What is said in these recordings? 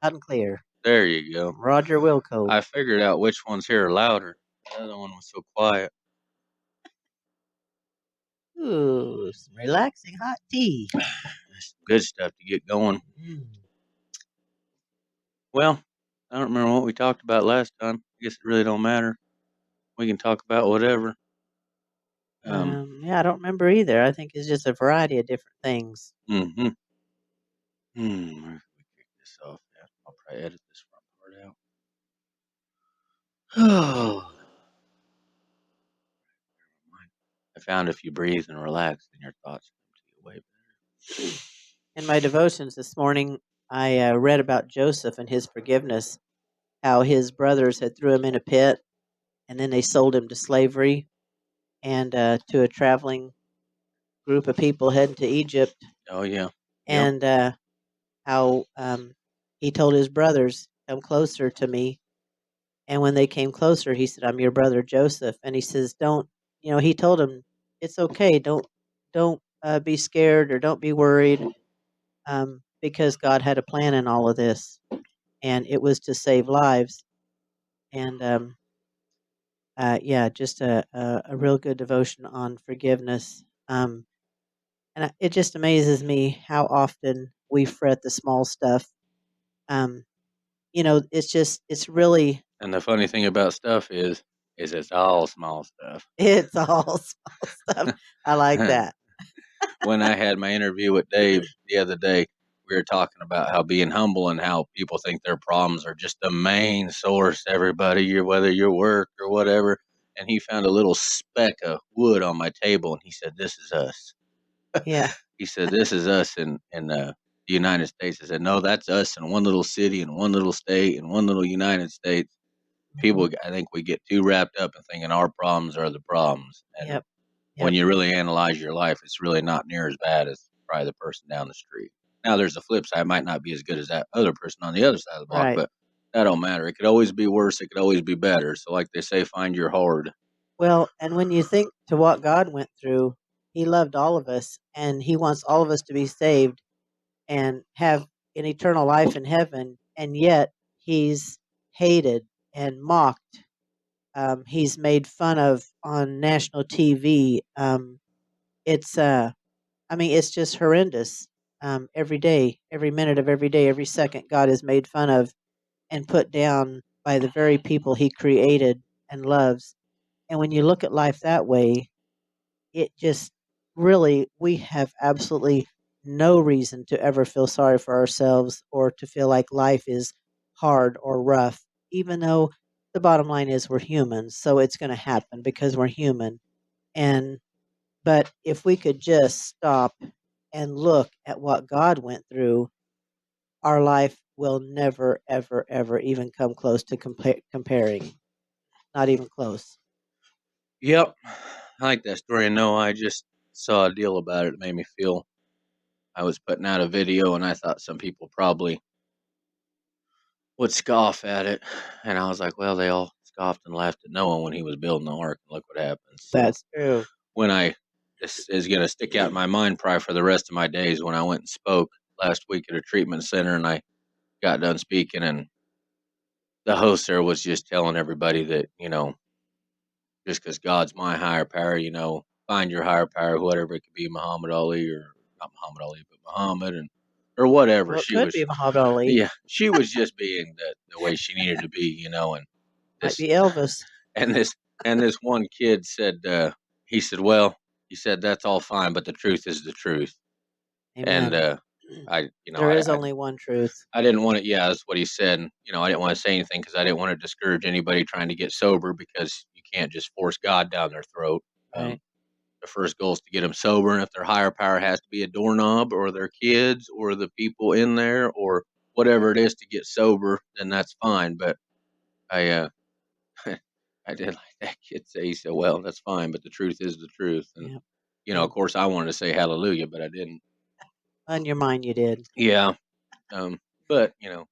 Loud and clear. There you go. Roger Wilco. I figured out which ones here are louder. The other one was so quiet. Ooh, some relaxing hot tea. That's some good stuff to get going. Mm. Well, I don't remember what we talked about last time. I guess it really don't matter. We can talk about whatever. Yeah, I don't remember either. I think it's just a variety of different things. Mm-hmm. Where can we kick this off at? I'll probably edit this front part out. Oh, I found if you breathe and relax, then your thoughts come to you way better. In my devotions this morning, I read about Joseph and his forgiveness, how his brothers had threw him in a pit, and then they sold him to slavery and to a traveling group of people heading to Egypt, Oh yeah. Yep. and how he told his brothers, "Come closer to me." And when they came closer, he said, "I'm your brother Joseph." And he says, "Don't," he told him, "It's okay. Don't be scared or don't be worried, because God had a plan in all of this, and it was to save lives." And yeah, just a real good devotion on forgiveness. It just amazes me how often we fret the small stuff. Um, it's really And the funny thing about stuff is it's all small stuff. it's all small stuff. I like that. When I had my interview with Dave the other day, we were talking about how being humble and how people think their problems are just the main source. Everybody, whether your work or whatever. And he found a little speck of wood on my table, and he said, "This is us." Yeah. He said, "This is us in the United States." I said, "No, that's us in one little city, in one little state, in one little United States." People, I think we get too wrapped up in thinking our problems are the problems, and Yep. when Yep. you really analyze your life, it's really not near as bad as probably the person down the street. Now, there's the flip side; it might not be as good as that other person on the other side of the block, Right. but that don't matter. It could always be worse. It could always be better. So, like they say, find your hard. Well, and when you think to what God went through, He loved all of us, and He wants all of us to be saved and have an eternal life in heaven. And yet, He's hated and mocked. He's made fun of on national TV. It's I mean, it's just horrendous. Every day, every minute of every day, every second, God is made fun of and put down by the very people He created and loves. And when you look at life that way, it just really, we have absolutely no reason to ever feel sorry for ourselves or to feel like life is hard or rough, even though the bottom line is we're humans. So it's going to happen because we're human. And, but if we could just stop and look at what God went through, our life will never, ever, ever even come close to comparing. Not even close. Yep, I like that story. And no, I just saw a deal about it. It made me feel I was putting out a video, and I thought some people probably would scoff at it, and I was like, well, they all scoffed and laughed at Noah when he was building the ark, and look what happened. So That's true. when this is going to stick out in my mind probably for the rest of my days, when I went and spoke last week at a treatment center, and I got done speaking, and the host there was just telling everybody that, just because God's my higher power, find your higher power, whatever it could be, Muhammad Ali, or not Muhammad Ali, but Muhammad, and or whatever. Well, it She could was, be Muhammad Ali. yeah, she was just being the way she needed to be, and Might this be Elvis. and this one kid said, he said, well, he said that's all fine, but the truth is the truth. And Amen. I, There is only one truth. I didn't want to, yeah, that's what he said. I didn't want to say anything because I didn't want to discourage anybody trying to get sober, because you can't just force God down their throat. Right. The first goal is to get them sober, and if their higher power has to be a doorknob or their kids or the people in there or whatever it is to get sober, then that's fine. But I, I did like that kid say. He said, "Well, that's fine, but the truth is the truth." And Yeah. of course, I wanted to say hallelujah, but I didn't. On your mind, you did. Yeah. But the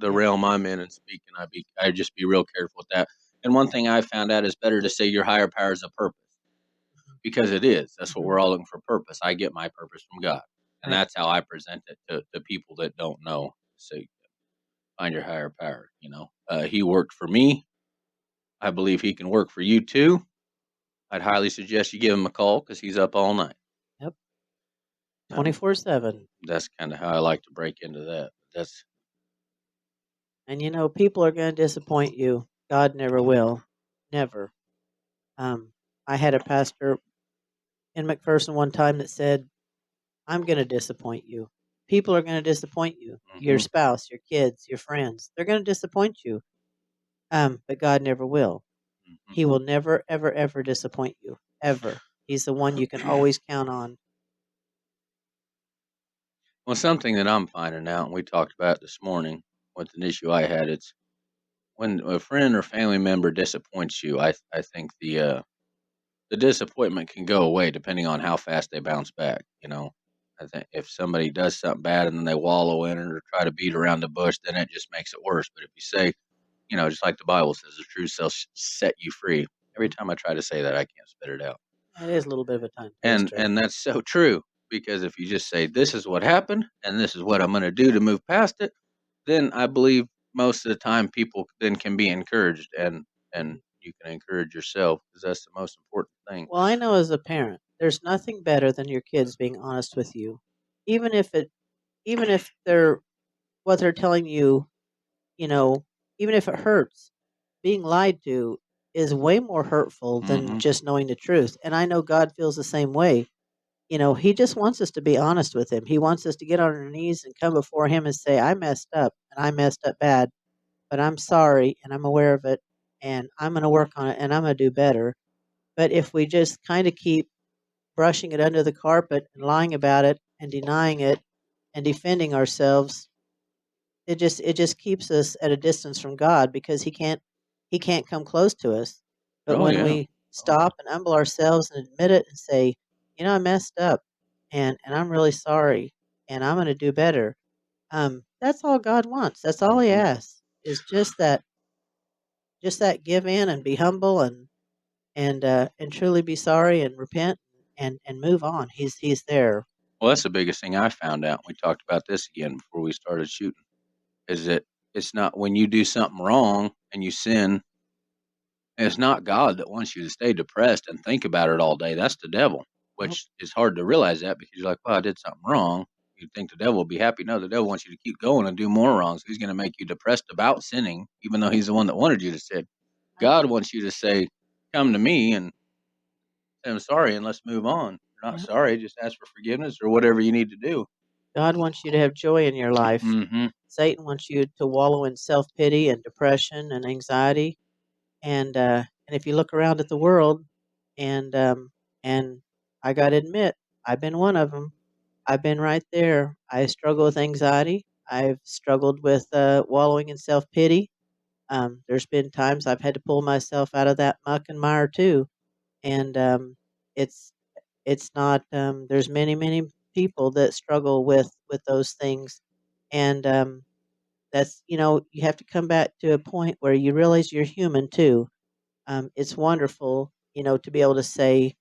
Yep. realm I'm in and speaking, I just be real careful with that. And one thing I found out is better to say your higher power is a purpose, because it is. That's what Mhm. we're all looking for, purpose. I get my purpose from God, and Right. that's how I present it to people that don't know. So find your higher power. He worked for me. I believe he can work for you too. I'd highly suggest you give him a call because he's up all night. Yep. Um, 24/7. that's kind of how I like to break into that. That's And people are going to disappoint you. God never will. Never. Um, I had a pastor in McPherson one time that said, I'm going to disappoint you. People are going to disappoint you. Your hmm spouse, your kids, your friends. They're going to disappoint you. But God never will. hmm He will never, ever, ever disappoint you. Ever. He's the one you can always count on. Well, something that I'm finding out, and we talked about it this morning with an issue I had. It's when a friend or family member disappoints you. I think the disappointment can go away depending on how fast they bounce back. I think if somebody does something bad and then they wallow in it or try to beat around the bush, then it just makes it worse. But if you say, just like the Bible says, the truth shall set you free. Every time I try to say that, I can't spit it out. It is a little bit of a tongue And twister. and that's so true because if you just say this is what happened and this is what I'm going to do to move past it, then I believe most of the time people then can be encouraged and you can encourage yourself because that's the most important thing. Well, I know as a parent, there's nothing better than your kids being honest with you. Even if it even if they're what they're telling you, you know, even if it hurts, being lied to is way more hurtful than hmm just knowing the truth. And I know God feels the same way. He just wants us to be honest with him. He wants us to get on our knees and come before him and say, I messed up and I messed up bad, but I'm sorry and I'm aware of it and I'm going to work on it and I'm going to do better. But if we just kind of keep brushing it under the carpet and lying about it and denying it and defending ourselves, it just keeps us at a distance from God because he can't come close to us. But Oh when yeah. we stop and humble ourselves and admit it and say, I messed up and I'm really sorry and I'm going to do better. That's all God wants. That's all he hmm asks is just that give in and be humble and truly be sorry and repent and move on. He's there. Well, that's the biggest thing I found out. We talked about this again before we started shooting. Is that it's not when you do something wrong and you sin. It's not God that wants you to stay depressed and think about it all day. That's the devil, Nope. which is hard to realize that because you're like, well, I did something wrong. You'd think the devil would be happy. No, the devil wants you to keep going and do more wrong. So he's going to make you depressed about sinning, even though he's the one that wanted you to sin. God wants you to say, come to me and say, I'm sorry, and let's move on. If you're not Yep. sorry, just ask for forgiveness or whatever you need to do. God wants you to have joy in your life. hmm Satan wants you to wallow in self pity and depression and anxiety. And if you look around at the world, and I got to admit, I've been one of them. I've been right there. I struggle with anxiety. I've struggled with wallowing in self pity. There's been times I've had to pull myself out of that muck and mire too. And it's it's not. There's many people that struggle with those things, and that's you have to come back to a point where you realize you're human too. It's wonderful, to be able to say,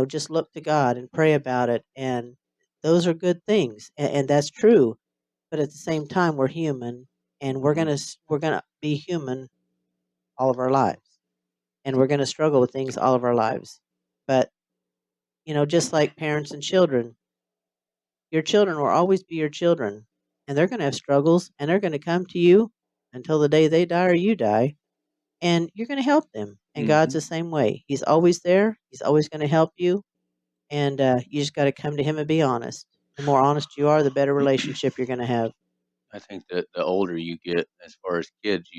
just look to God and pray about it, and those are good things, and that's true. But at the same time, we're human, and we're gonna be human all of our lives, and we're gonna struggle with things all of our lives. But just like parents and children, your children will always be your children, and they're gonna have struggles, and they're gonna come to you until the day they die or you die, and you're gonna help them. And God's hmm the same way. He's always there. He's always gonna help you, and you just got to come to Him and be honest. The more honest you are, the better relationship you're gonna have. I think that the older you get, as far as kids,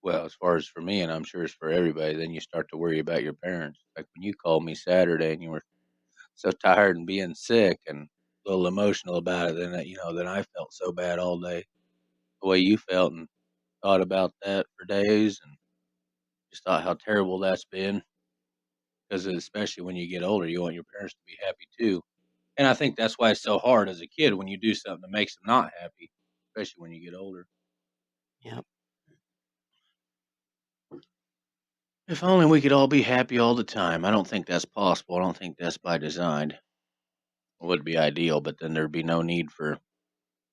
well, as far as for me, and I'm sure it's for everybody, then you start to worry about your parents. Like when you called me Saturday and you were so tired and being sick and a little emotional about it, then I felt so bad all day, the way you felt, and thought about that for days and just thought how terrible that's been. Because especially when you get older, you want your parents to be happy too. And I think that's why it's so hard as a kid when you do something that makes them not happy, especially when you get older. Yep. If only we could all be happy all the time. I don't think that's possible. I don't think that's by design. It would be ideal, but then there'd be no need for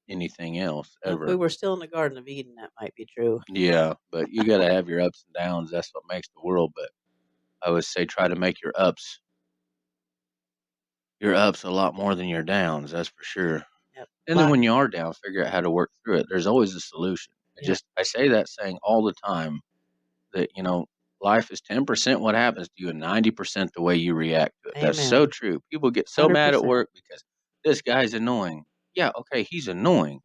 anything else Well, if we ever. were still in the Garden of Eden, that might be true. Yeah, but you got to have your ups and downs. That's what makes the world. But I would say try to make your ups a lot more than your downs. That's for sure. Yep. And then when you are down, figure out how to work through it. There's always a solution. Yep. I say that saying all the time that life is 10% what happens to you and 90% the way you react to it. That's so Amen. true. People get so mad at 100%. work because this guy's annoying. Yeah, okay, he's annoying,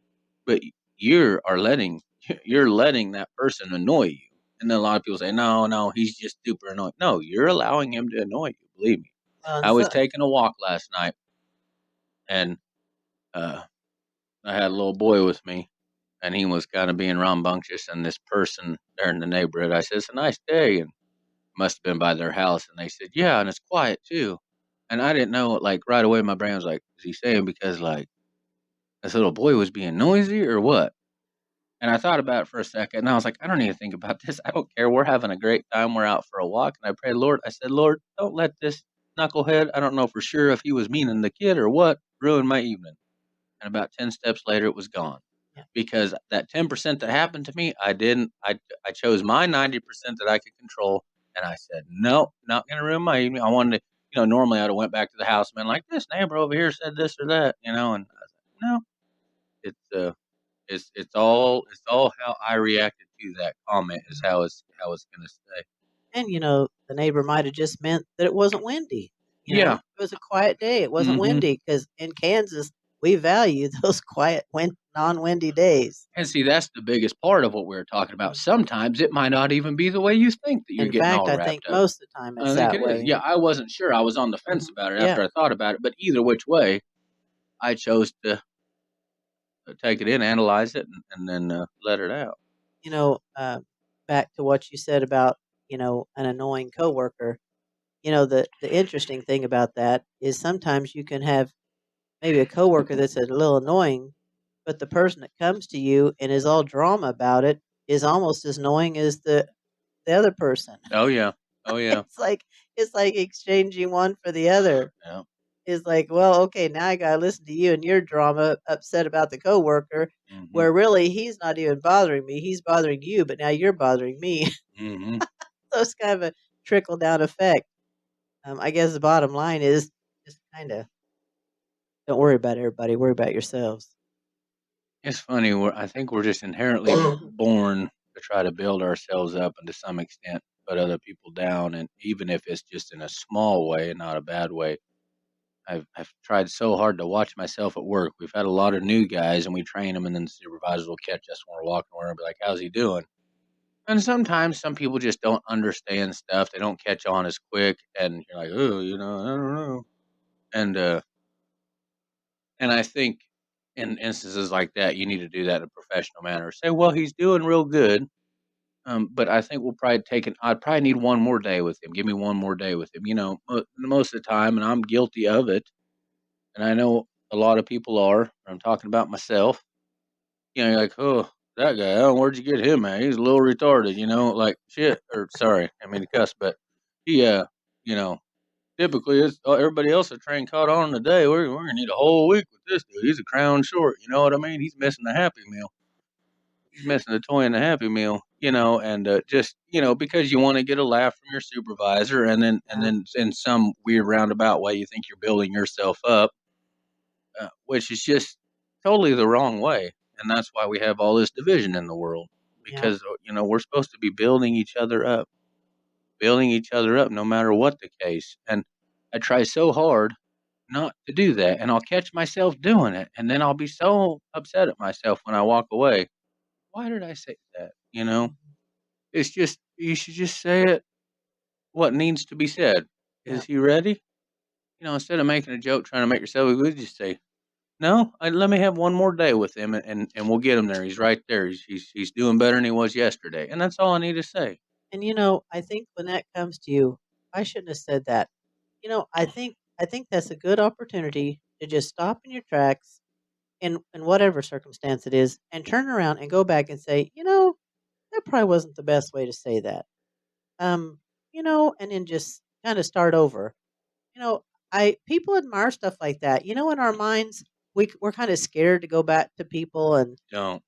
but you're letting that person annoy you. And then a lot of people say, no, no, he's just super annoying. No, you're allowing him to annoy you. Believe me. Well, and I was so, taking a walk last night, and uh, I had a little boy with me, and he was kind of being rambunctious. And this person there in the neighborhood, I said, "It's a nice day," and must have been by their house, and they said, "Yeah, and it's quiet too." And I didn't know, like right away, my brain was like, "Is he saying because like this little boy was being noisy or what?" And I thought about it for a second, and I was like, "I don't need to think about this. I don't care. We're having a great time. We're out for a walk." And I prayed, Lord, I said, "Lord, don't let this knucklehead. I don't know for sure if he was meaning the kid or what, ruin my evening." And about 10 steps later, it was gone. yeah. Because that 10% that happened to me, I didn't. I chose my 90% that I could control, and I said, "No, not gonna ruin my evening." I wanted to, normally I'd have went back to the house and been like, "This neighbor over here said this or that," and I was like, "No, it's all how I reacted to that comment is how it's gonna stay." And, the neighbor might have just meant that it wasn't windy. Yeah. It was a quiet day. It wasn't Hmm. windy because in Kansas, we value those quiet, non-windy days. And see, that's the biggest part of what we were talking about. Sometimes it might not even be the way you think that you're In getting fact, all I think wrapped up. most of the time I it's think that it is. way. Yeah, I wasn't sure. I was on the fence Mhm. about it Yeah. after I thought about it, but either which way, I chose to take it in, analyze it, and then let it out. You know, back to what you said about, an annoying coworker. The interesting thing about that is sometimes you can have maybe a coworker that's a little annoying, but the person that comes to you and is all drama about it is almost as annoying as the other person. Oh yeah, oh yeah, It's like exchanging one for the other. yeah. It's like, well, okay, now I gotta listen to you and your drama upset about the coworker, Hmm. where really he's not even bothering me. He's bothering you, but now you're bothering me. Hmm. So it's kind of a trickle down effect. I guess the bottom line is just kind of don't worry about everybody. Worry about yourselves. It's funny. I think we're just inherently born to try to build ourselves up and to some extent put other people down, and even if it's just in a small way and not a bad way. I've tried so hard to watch myself at work. We've had a lot of new guys, and we train them, and then the supervisors will catch us when we're walking around and be like, "How's he doing?" And sometimes some people just don't understand stuff. They don't catch on as quick, and you're like, "Oh, I don't know." And I think in instances like that, you need to do that in a professional manner. Say, "Well, he's doing real good." But I think I'd probably need one more day with him. Give me one more day with him. Most of the time, and I'm guilty of it. And I know a lot of people are. I'm talking about myself. You're like, "Oh, that guy. Oh, where'd you get him at? He's a little retarded." Like shit. Or sorry, I mean to cuss, but he, you know, typically it's everybody else at train caught on today. We're gonna need a whole week with this dude. He's a crown short. You know what I mean? He's missing the Happy Meal. He's missing the toy in the Happy Meal. And just because you want to get a laugh from your supervisor, and Yeah, then in some weird roundabout way, you think you're building yourself up, which is just totally the wrong way. And that's why we have all this division in the world yeah, because we're supposed to be building each other up, no matter what the case. And I try so hard not to do that, and I'll catch myself doing it, and then I'll be so upset at myself when I walk away. Why did I say that? It's just you should just say it. What needs to be said. yeah. Is he ready? Instead of making a joke trying to make yourself, we would just say, "No, let me have one more day with him, and we'll get him there. He's right there. He's doing better than he was yesterday." And that's all I need to say. And I think when that comes to you, I shouldn't have said that. I think that's a good opportunity to just stop in your tracks in whatever circumstance it is and turn around and go back and say, that probably wasn't the best way to say that. And then just kind of start over. You know, I people admire stuff like that. In our minds, we're kind of scared to go back to people Don't.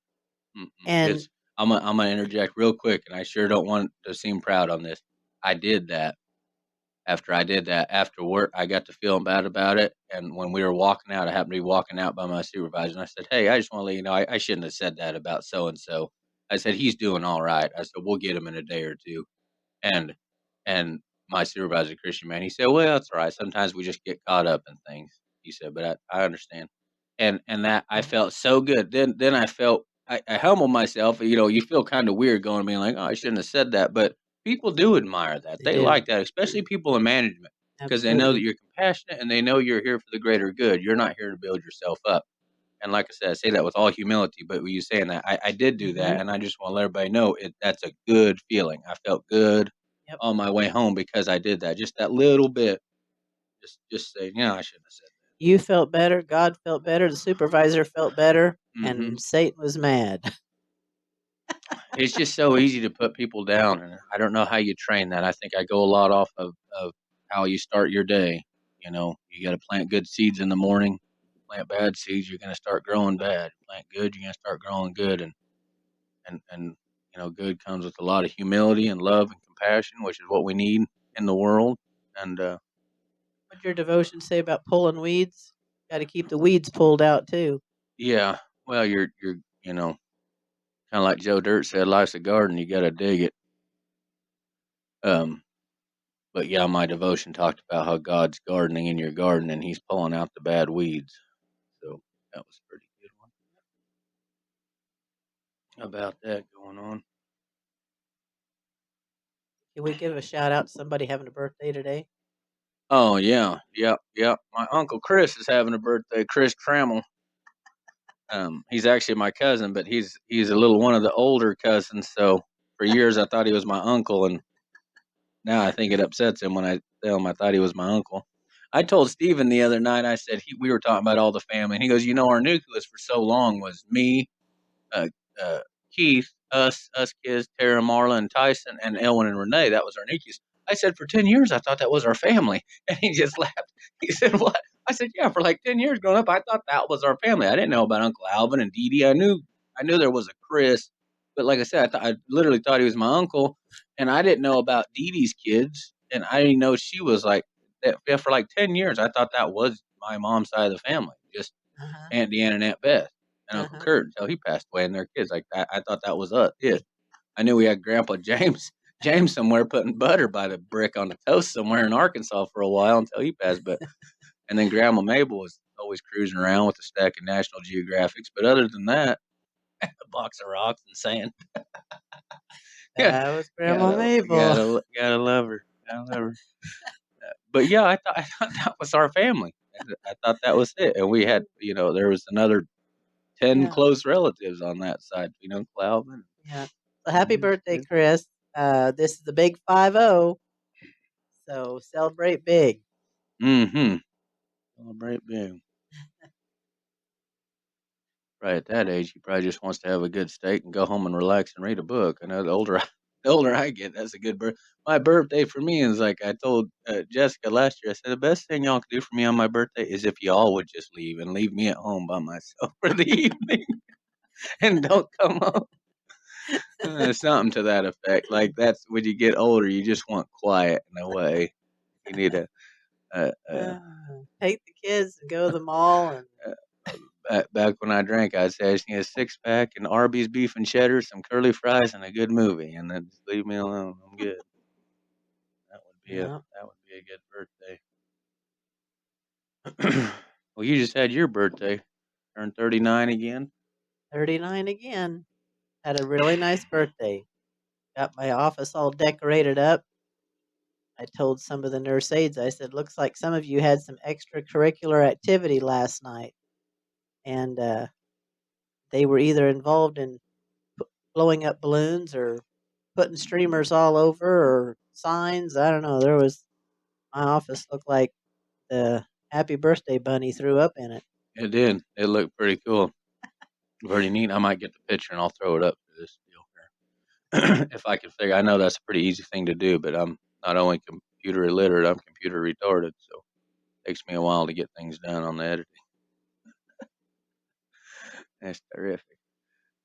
Mm-mm. and I'm gonna interject real quick, and I sure don't want to seem proud on this. I did that. After I did that, after work, I got to feeling bad about it. And when we were walking out, I happened to be walking out by my supervisor, and I said, "Hey, I just want to let you know, I shouldn't have said that about so and so." I said, "He's doing all right." I said, "We'll get him in a day or two." And and my supervisor, Christian man, he said, "Well, that's all right. Sometimes we just get caught up in things." He said, "But I understand." And that I felt so good. Then I felt I humbled myself. You know, you feel kind of weird going and being like, "Oh, I shouldn't have said that," but people do admire that. they They do. like that, especially people in management, because they know that Absolutely. you're compassionate and they know you're here for the greater good. You're not here to build yourself up. And like I said, I say that with all humility, but with you saying that, I did do that, Mhm. and I just want to let everybody know that's a good feeling. I felt good Yep. on my way home because I did that. Just that little bit, just saying, yeah, I shouldn't have said You felt better, God felt better, the supervisor felt better, that. and Satan was mad. It's just so easy to put people down, and I don't know how you train that. I think I go a lot off of how you start your day. You know, you got to plant good seeds in the morning. Plant bad seeds, you're going to start growing bad. Plant good, you're going to start growing good, and you know, good comes with a lot of humility and love and compassion, which is what we need in the world. And What'd your devotion say about pulling weeds? Got to keep the weeds pulled out too. yeah, well, you're you know, kind of like Joe Dirt said, life's a garden. You got to dig it. Um, But yeah, my devotion talked about how God's gardening in your garden and He's pulling out the bad weeds. So that was a pretty good one about that going on. Can we give a shout out to somebody having a birthday today? Oh yeah, yep, yep. My uncle Chris is having a birthday. Chris Trammell. He's actually my cousin, but he's a little one of the older cousins. So for years I thought he was my uncle, and now I think it upsets him when I tell him I thought he was my uncle. I told Steven the other night. I said we were talking about all the family, and he goes, "You know, our nucleus for so long was me, uh, uh, Keith, us kids, Tara, Marla, and Tyson, and Elwin and Renee. That was our nucleus." I said, "For 10 years, I thought that was our family." And he just laughed. He said, "What?" I said, "Yeah, for like 10 years growing up, I thought that was our family. I didn't know about Uncle Alvin and Dee Dee. I knew there was a Chris, but like I said, I literally thought he was my uncle, and I didn't know about Dee Dee's kids, and I didn't know she was like that. Yeah, for like 10 years, I thought that was my mom's side of the family, just Uh huh. Aunt Deanna and Aunt Beth and Uh Uncle huh. Kurt until he passed away and their kids. Like I thought that was us. Yeah. I knew we had Grandpa James somewhere putting butter by the brick on the toast somewhere in Arkansas for a while until he passed. But and then Grandma Mabel was always cruising around with a stack of National Geographics. But other than that, a box of rocks and sand. Yeah, That was Grandma Mabel. gotta love her. Gotta love her. But yeah, I thought that was our family. I thought that was it. And we had, you know, there was another 10 Yeah. close relatives on that side, you know, Cloudman. Yeah. So happy birthday, Chris. This is the big 5-0. So celebrate big. Mm-hmm. Celebrate big. Right at that age, he probably just wants to have a good steak and go home and relax and read a book. I know the older I get, that's a good birth. My birthday for me is like I told Jessica last year. I said the best thing y'all can do for me on my birthday is if y'all would just leave and leave me at home by myself for the evening and don't come home. Something to that effect. Like that's when you get older, you just want quiet in a way. You need a, a Uh, Take the kids and go to the mall and back when I drank, I'd say I just need a six pack and Arby's beef and cheddar, some curly fries, and a good movie, and then just leave me alone. I'm good. yeah, That would be a good birthday. Well, you just had your birthday, turned 39 again. 39 again. Had a really nice birthday. Got my office all decorated up. I told some of the nurse aides, I said, looks like some of you had some extracurricular activity last night. And they were either involved in blowing up balloons or putting streamers all over or signs. I don't know. My office looked like the happy birthday bunny threw up in it. It did. It looked pretty cool, pretty neat. I might get the picture and I'll throw it up for this deal here if I can figure. I know that's a pretty easy thing to do, but I'm not only computer illiterate, I'm computer retarded, so it takes me a while to get things done on the editing. That's terrific.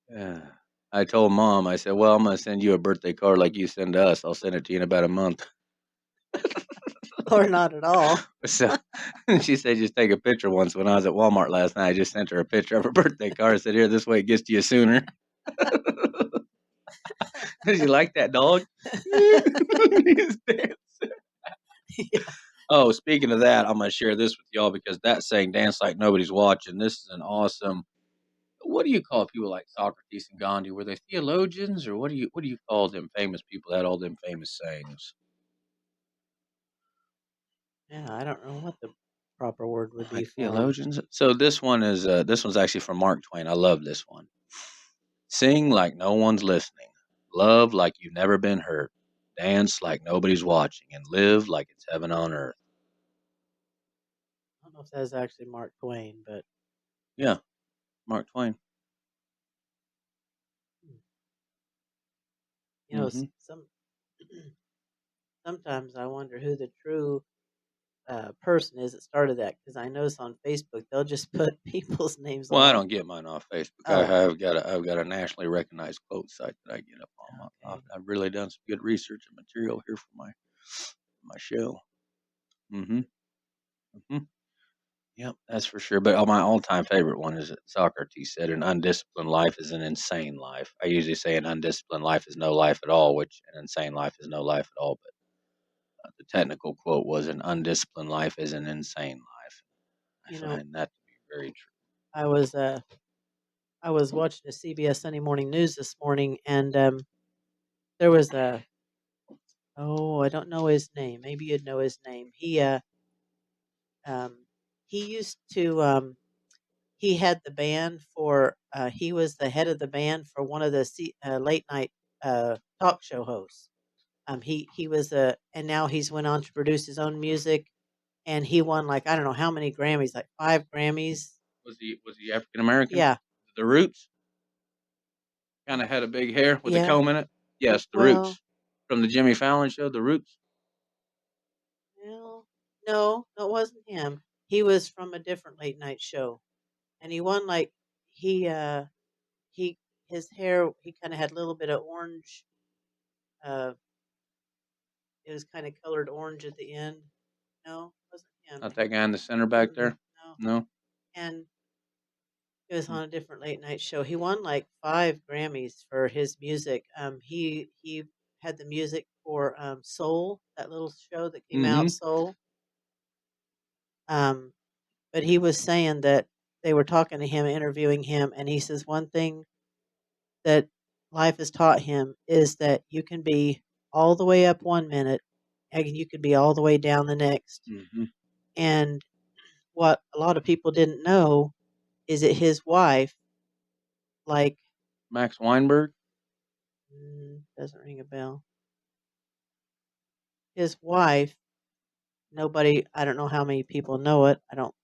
Yeah. I told mom, I said, "Well, I'm gonna send you a birthday card like you send to us. I'll send it to you in about a month." Or not at all. So she said, "Just take a picture." Once when I was at Walmart last night, I just sent her a picture of her birthday card. I said, "Here, this way it gets to you sooner." Did you like that dog? He's dancing. Yeah. Oh, speaking of that, I'm gonna share this with y'all because that saying "dance like nobody's watching." This is an awesome. What do you call people like Socrates and Gandhi? Were they theologians, or what do you call them famous people that had all them famous sayings? Yeah, I don't know what the proper word would be Like for them. theologians. So this one's actually from Mark Twain. I love this one. Sing like no one's listening. Love like you've never been hurt. Dance like nobody's watching, and live like it's heaven on earth. I don't know if that's actually Mark Twain, but Yeah, Mark Twain. hmm, you know, Hmm. some sometimes I wonder who the true person is that started that because I notice on Facebook they'll just put people's names Well, all I over. don't get mine off Facebook. Oh, I've got a nationally recognized quote site that I get up on. okay. I've really done some good research and material here for my show. Hmm. Hmm. Yep, that's for sure. But my all-time favorite one is that Socrates said, "An undisciplined life is an insane life." I usually say an undisciplined life is no life at all, which an insane life is no life at all. But the technical quote was, "An undisciplined life is an insane life." I You know, find that to be very true. I was uh I was watching the CBS Sunday Morning News this morning, and there was a I don't know his name. Maybe you'd know his name. Um he used to he had the band for he was the head of the band for one of the late night talk show hosts. He was a and now he's went on to produce his own music, and he won like I don't know how many Grammys, like 5 Grammys. Was he African American? Yeah, The Roots kind of had a big hair with a yeah. comb in it. Yes, the Well, Roots from the Jimmy Fallon show. The Roots. well, no, no, it wasn't him. He was from a different late night show, and he won like he he his hair he kind of had a little bit of orange. Uh, it was kind of colored orange at the end. No, it wasn't him. Not that guy in the center back Mm-mm, there. no, No. and it was Mm. on a different late night show. He won like 5 Grammys for his music. He had the music for Soul, that little show that came out, Mhm. Soul. Um, but he was saying that they were talking to him, interviewing him, and he says one thing that life has taught him is that you can be all the way up 1 minute and you can be all the way down the next. Mhm. And what a lot of people didn't know is that his wife, like, Max Weinberg. doesn't ring a bell. His wife, nobody, I don't know how many people know it. I don't,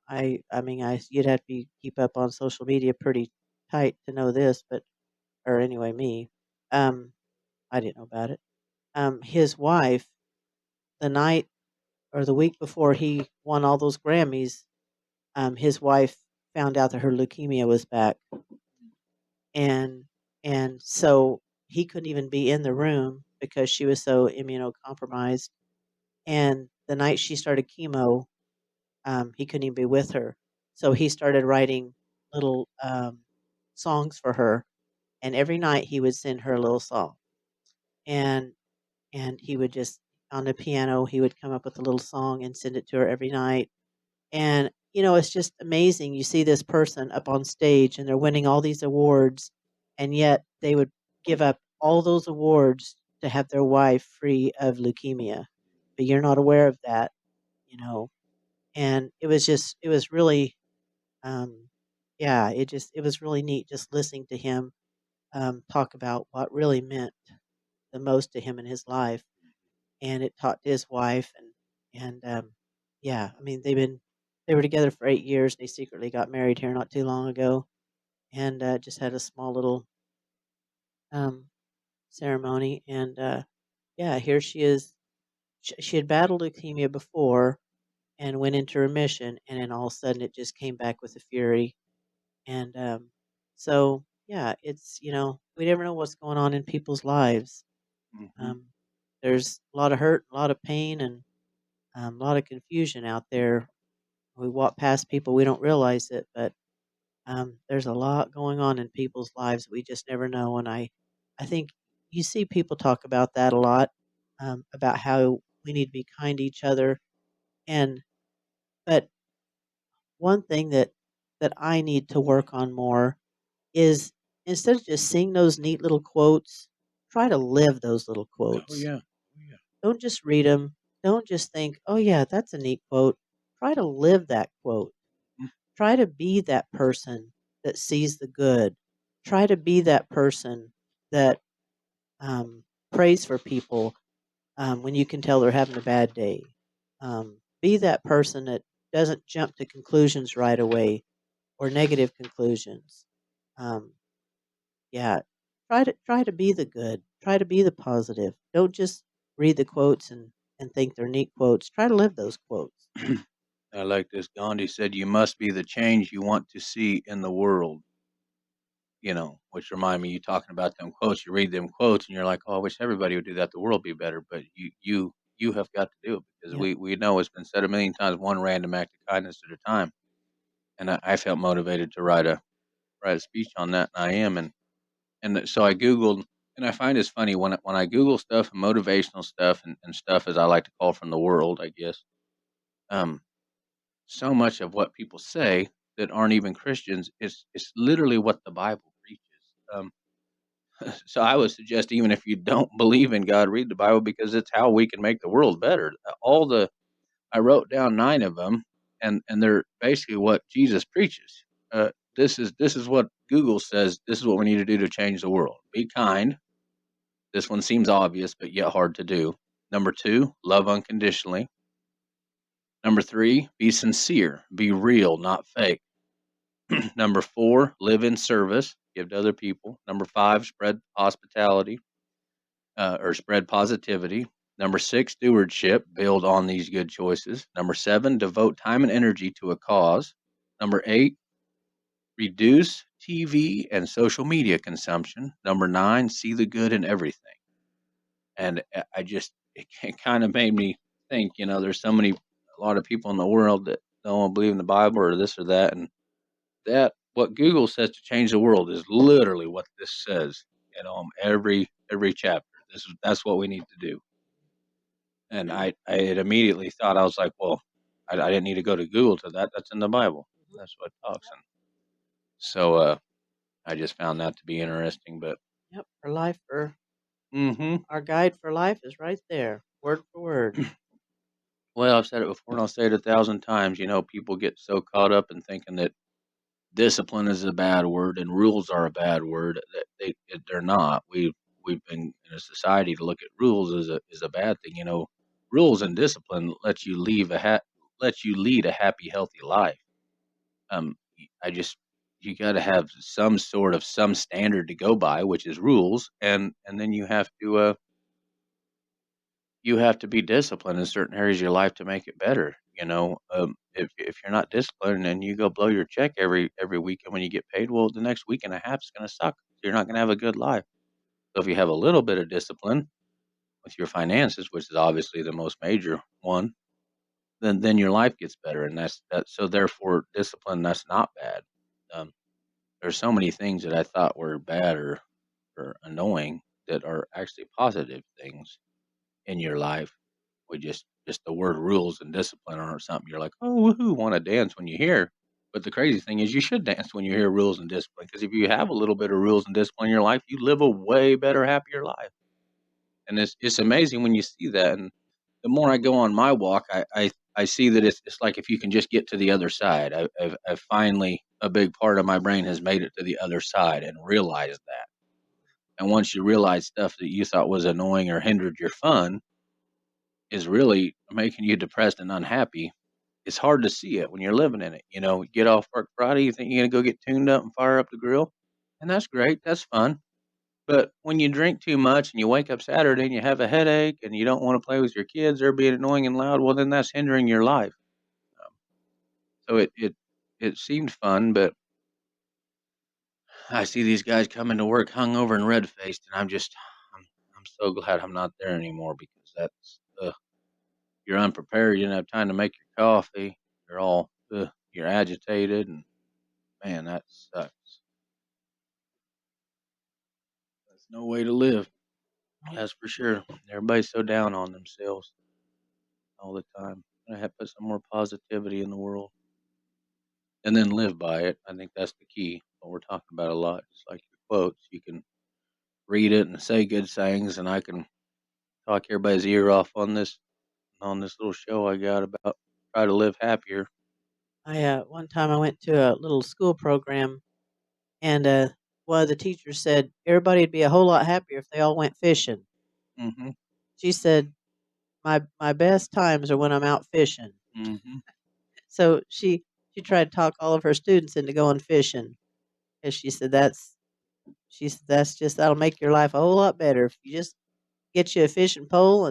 I mean, you'd have to keep up on social media pretty tight to know this, but, or anyway, me, um, I didn't know about it. His wife, the night or the week before he won all those Grammys, his wife found out that her leukemia was back, and so he couldn't even be in the room because she was so immunocompromised. And the night she started chemo, he couldn't even be with her, so he started writing little songs for her, and every night he would send her a little song, and he would just on the piano he would come up with a little song and send it to her every night. And, it's just amazing. You see this person up on stage and they're winning all these awards, and yet they would give up all those awards to have their wife free of leukemia. But you're not aware of that, you know. And it was really, um, yeah, it was really neat just listening to him talk about what really meant the most to him in his life, and it taught his wife, and yeah, I mean they were together for 8 years. They secretly got married here not too long ago, and just had a small little um, ceremony. And yeah, here she is. She had battled leukemia before and went into remission, and then all of a sudden it just came back with a fury. And so, yeah, it's, we never know what's going on in people's lives. Hmm. Um, there's a lot of hurt, a lot of pain, and a lot of confusion out there. We walk past people, we don't realize it, but there's a lot going on in people's lives we just never know. And I think you see people talk about that a lot, about how we need to be kind to each other. And but one thing that I need to work on more is, instead of just seeing those neat little quotes, try to live those little Oh quotes. yeah. Oh yeah. Don't just read them. Don't just think, "Oh yeah, that's a neat quote." Try to live that quote. Mm. Try to be that person that sees the good. Try to be that person that prays for people when you can tell they're having a bad day. Be that person that doesn't jump to conclusions right away, or negative conclusions. Um, yeah, try to be the good. Try to be the positive. Don't just read the quotes and think they're neat quotes. Try to live those quotes. I like this. Gandhi said, "You must be the change you want to see in the world." Which remind me, you talking about them quotes. You read them quotes, and you're like, "Oh, I wish everybody would do that. The world be better." But you have got to do it, because Yep. we know it's been said a million times. One random act of kindness at a time. And I felt motivated to write a speech on that, and I am. And so I Googled, and I find it's funny when I Google stuff, motivational stuff, and stuff, as I like to call, from the world, I guess. Um, so much of what people say that aren't even Christians is literally what the Bible preaches. Um, so I would suggest, even if you don't believe in God, read the Bible, because it's how we can make the world better. All the I wrote down 9 of them, and they're basically what Jesus preaches. This is what Google says. This is what we need to do to change the world. Be kind. This one seems obvious, but yet hard to do. Number 2, love unconditionally. Number 3, be sincere. Be real, not fake. Number 4, live in service. Give to other people. Number 5, spread hospitality, or spread positivity. Number 6, stewardship. Build on these good choices. Number 7, devote time and energy to a cause. Number 8, reduce TV and social media consumption. Number 9, see the good in everything. And I just, it kind of made me think, there's a lot of people in the world that don't believe in the Bible or this or that. And what Google says to change the world is literally what this says, every chapter. That's what we need to do. And I had immediately thought, I was like, well, I didn't need to go to Google to that. That's in the Bible. Mhm. That's what it talks. Yep. And so I just found that to be interesting. But Yep. For life, for hmm our guide for life is right there, word for word. well, I've said it before, and I'll say it 1,000 times. People get so caught up in thinking that discipline is a bad word and rules are a bad word. That they're not. We've been in a society to look at rules as a bad thing. Rules and discipline let you lead a happy, healthy life. I just You got to have some standard to go by, which is rules, and then you have to be disciplined in certain areas of your life to make it better. If you're not disciplined and you go blow your check every weekend when you get paid, well, the next week and a half is going to suck. You're not going to have a good life. So if you have a little bit of discipline with your finances, which is obviously the most major one, then your life gets better, and that's that. So therefore, discipline, that's not bad. Um, there's so many things that I thought were bad or annoying that are actually positive things in your life. We just the word rules and discipline aren't something you're like, oh, woohoo, want to dance when you hear. But the crazy thing is, you should dance when you hear rules and discipline, because if you have a little bit of rules and discipline in your life, you live a way better, happier life. And it's amazing when you see that. And the more I go on my walk, I see that it's like, if you can just get to the other side. I've finally, a big part of my brain has made it to the other side and realized that. And once you realize stuff that you thought was annoying or hindered your fun is really making you depressed and unhappy, it's hard to see it when you're living in it. You get off work Friday, you think you're gonna go get tuned up and fire up the grill, and that's great, that's fun. But when you drink too much and you wake up Saturday and you have a headache and you don't want to play with your kids, they're being annoying and loud, well, then that's hindering your life. Um, so it seemed fun, but I see these guys coming to work hungover and red faced, and I'm so glad I'm not there anymore because that's you're unprepared. You don't have time to make your coffee. You're all you're agitated, and man, that sucks. That's no way to live. That's for sure. Everybody's so down on themselves all the time. I have to put some more positivity in the world and then live by it. I think that's the key. What we're talking about a lot, just like your quotes. You can read it and say good sayings, and I can talk everybody's ear off on this little show I got about try to live happier. I one time I went to a little school program, and one of the teachers said everybody'd be a whole lot happier if they all went fishing. Mhm. She said, "My best times are when I'm out fishing." Mhm. So she tried to talk all of her students into going fishing, and she said that's just that'll make your life a whole lot better if you just get you a fishing pole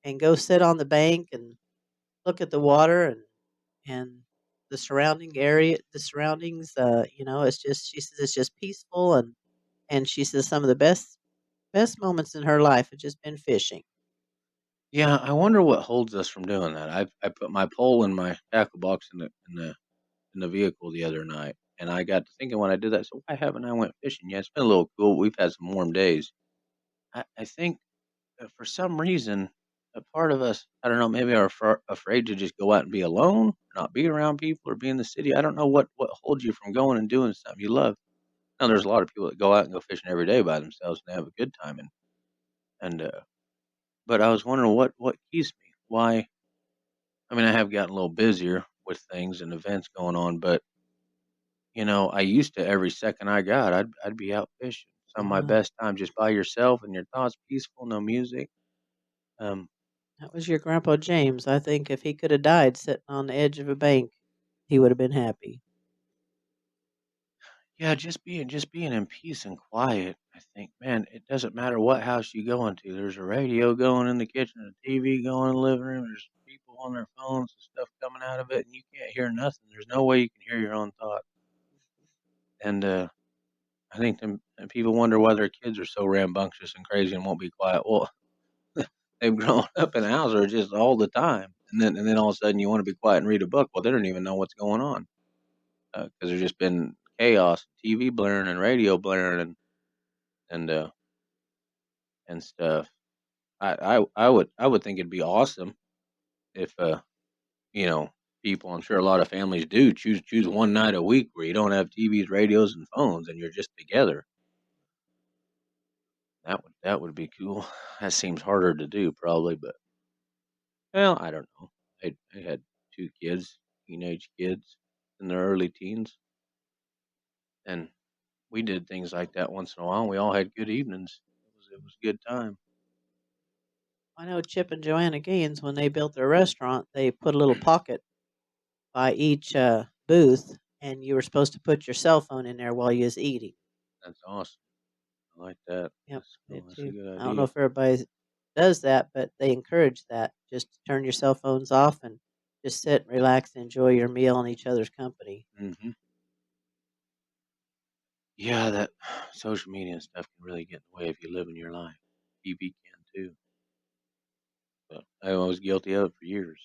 and go sit on the bank and look at the water and the surrounding area, the surroundings. It's just she says it's just peaceful and she says some of the best moments in her life have just been fishing. Yeah, I wonder what holds us from doing that. I put my pole in my tackle box in the vehicle the other night, and I got to thinking when I did that. So why haven't I went fishing yet? It's been a little cool. We've had some warm days. I think that for some reason, a part of us, I don't know, maybe are afraid to just go out and be alone, not be around people, or be in the city. I don't know what holds you from going and doing something you love. Now, there's a lot of people that go out and go fishing every day by themselves and they have a good time, and but I was wondering what keeps me. Why? I mean, I have gotten a little busier with things and events going on, but I used to every second I got, I'd be out fishing. Some of my Uh, best time just by yourself and your thoughts peaceful, no music. Um, that was your grandpa James. I think if he could have died sitting on the edge of a bank, he would have been happy. yeah, just being in peace and quiet. I think, man, it doesn't matter what house you go into. There's a radio going in the kitchen, a TV going in the living room. There's people on their phones and stuff coming out of it, and you can't hear nothing. There's no way you can hear your own thoughts. And I think and people wonder why their kids are so rambunctious and crazy and won't be quiet. Well, they've grown up in a house or just all the time, and then all of a sudden you want to be quiet and read a book. Well, they don't even know what's going on because there's just been chaos, TV blaring and radio blaring and and stuff. I would think it'd be awesome if you know people. I'm sure a lot of families do choose one night a week where you don't have TVs, radios, and phones, and you're just together. That would be cool. That seems harder to do probably, but well, I don't know. I had two kids, teenage kids in their early teens, and we did things like that once in a while. We all had good evenings. It was a good time. I know Chip and Joanna Gaines, when they built their restaurant, they put a little pocket by each booth, and you were supposed to put your cell phone in there while you was eating. That's awesome. I like that. Yep, That's they cool. That's a too. good I don't know idea. if everybody does that, but they encourage that. Just to turn your cell phones off and just sit and relax and enjoy your meal in each other's company. Hmm. Yeah, that social media and stuff can really get in the way if you live in your life. TV can too. But I was guilty of it for years.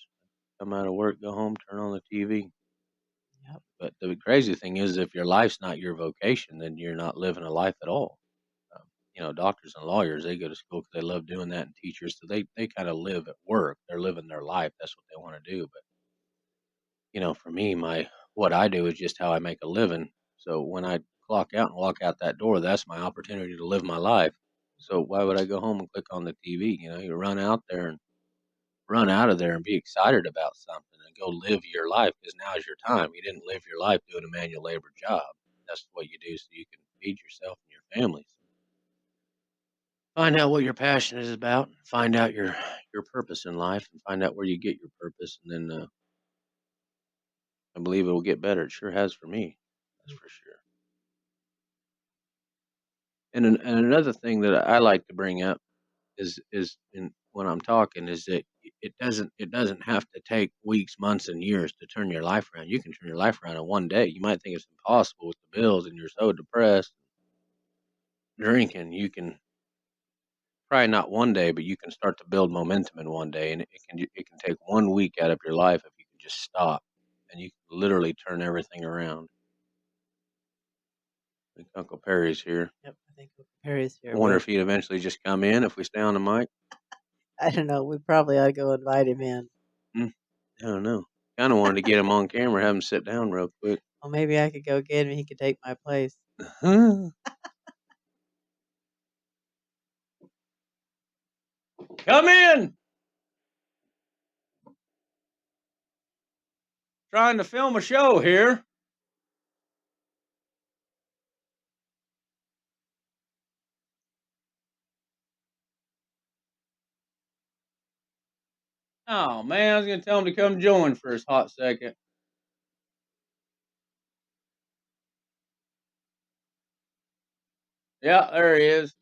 Come out of work, go home, turn on the TV. Yep. But the crazy thing is, if your life's not your vocation, then you're not living a life at all. Doctors and lawyers, they go to school because they love doing that, and teachers, so they kind of live at work. They're living their life. That's what they want to do. But for me, my what I do is just how I make a living. So when I clock out and walk out that door, that's my opportunity to live my life. So why would I go home and click on the TV? You run out there and run out of there and be excited about something and go live your life because now is your time. You didn't live your life doing a manual labor job. That's what you do so you can feed yourself and your families. Find out what your passion is about. Find out your purpose in life, and find out where you get your purpose. And then I believe it will get better. It sure has for me. That's for sure. And another thing that I like to bring up when I'm talking is that it doesn't have to take weeks, months, and years to turn your life around. You can turn your life around in one day. You might think it's impossible with the bills, and you're so depressed. drinking, you can probably not one day, but you can start to build momentum in one day, and it can take 1 week out of your life if you can just stop, and you can literally turn everything around. I think Uncle Perry's here. Yep, I think Perry's I here. wonder if he'd eventually just come in if we stay on the mic. I don't know. We probably ought to go invite him in. I don't know. Kind of wanted to get him on camera, have him sit down real quick. Well, maybe I could go get him. He could take my place. Come in. Trying to film a show here. Oh man, I was gonna tell him to come join for his hot second. Yeah, there he is.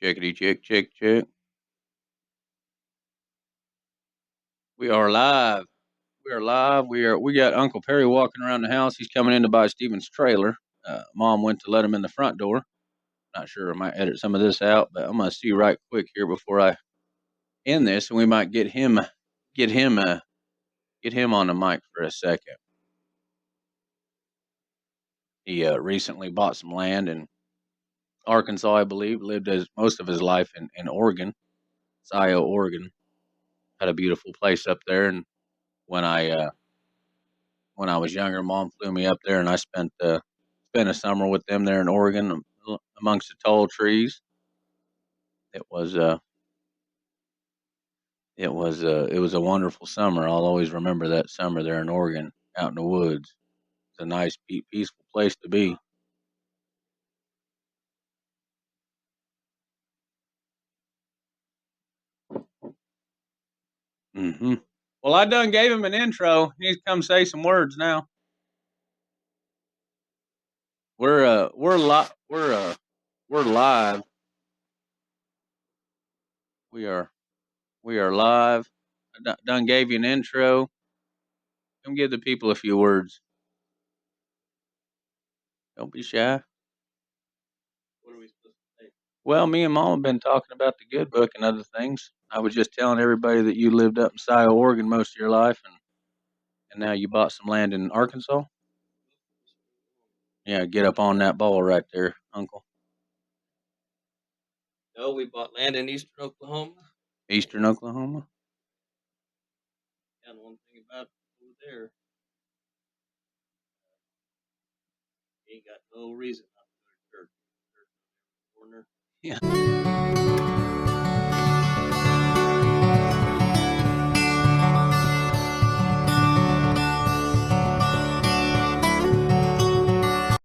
Checkity check, check, check. We are live. We are live. We got Uncle Perry walking around the house. He's coming in to buy Steven's trailer. Mom went to let him in the front door. Not sure. I might edit some of this out, but I'm gonna see right quick here before I end this, and we might get him on the mic for a second. He recently bought some land in Arkansas, I believe. Lived most of his life in Oregon, Scio, Oregon. Had a beautiful place up there, and when I when I was younger, Mom flew me up there, and I spent a summer with them there in Oregon, amongst the tall trees. It was it was a wonderful summer. I'll always remember that summer there in Oregon, out in the woods. It's a nice, peaceful place to be. Well, I done gave him an intro. He needs to come say some words now. We're live. We are we are live. I done gave you an intro. Come give the people a few words. Don't be shy. What are we supposed to say? Well, me and Mom have been talking about the good book and other things. I was just telling everybody that you lived up in Scio, Oregon most of your life, and now you bought some land in Arkansas. Yeah, get up on that ball right there, Uncle. No, we bought land in eastern Oklahoma. Eastern Oklahoma. And one thing about over there, you ain't got no reason not to go to church. Church corner. Yeah.